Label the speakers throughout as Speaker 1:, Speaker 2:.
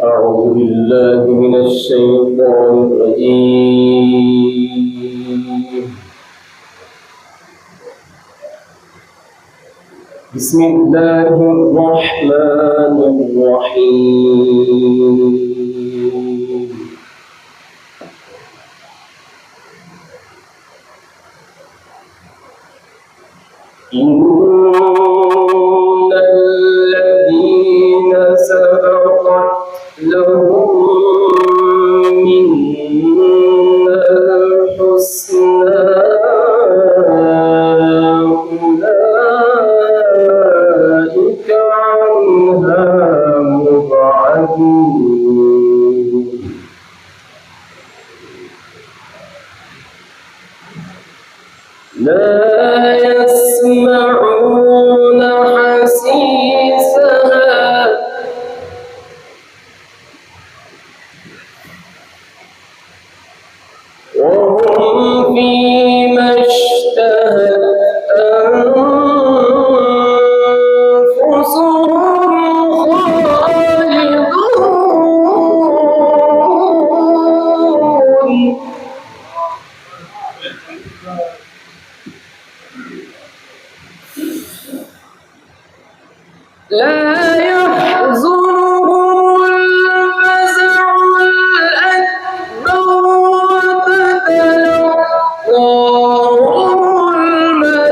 Speaker 1: أعوذ بالله من الشيطان الرجيم. بسم الله الرحمن الرحيم. إن الذين سبقت لهم منا الحسنى أولئك عنها مبعدون. لا يسمعون حسيسها وهم فيما اشتهت أنفسهم خالدون. لا يحزنهم الفزع الأكبر وتتلقاهم الملائكة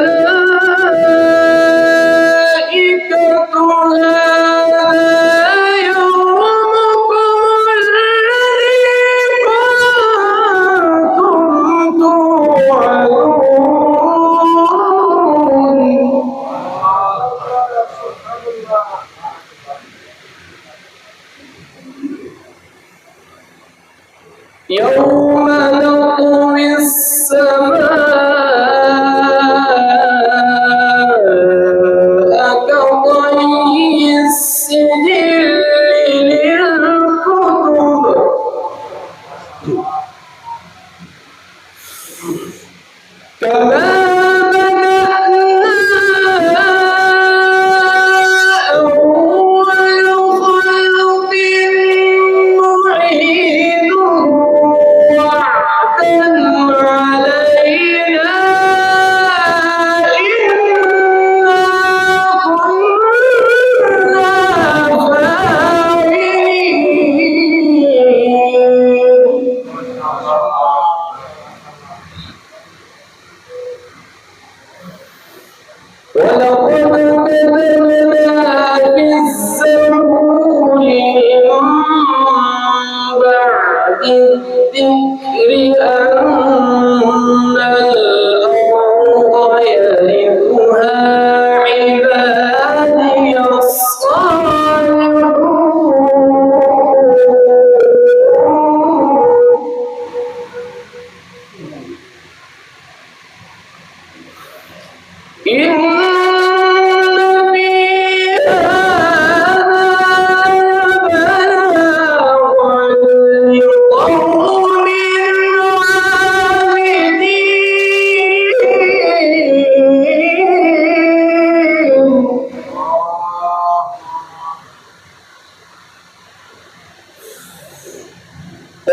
Speaker 1: هذا يومكم الذي كنتم توعدون. يوم نطوي السماء كطي السجل للكتب كما ولقد كتبنا في الزبور من بعد الذكر أن الأرض يرثها عبادي الصالحون.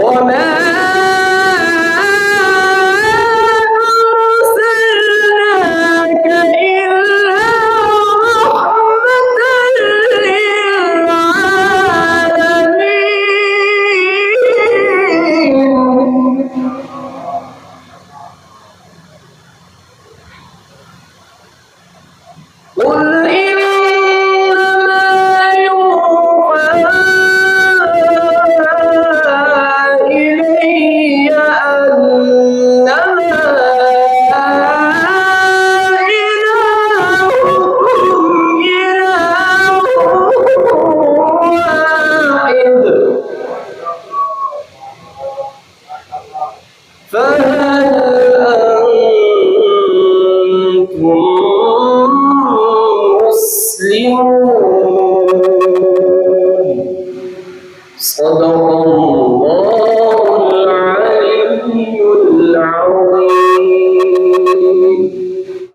Speaker 1: وما أرسلناك إلا رحمة للعالمين. قل إنما يوحى إلي أنما إلهكم إله واحد فهل أنتم مسلمون؟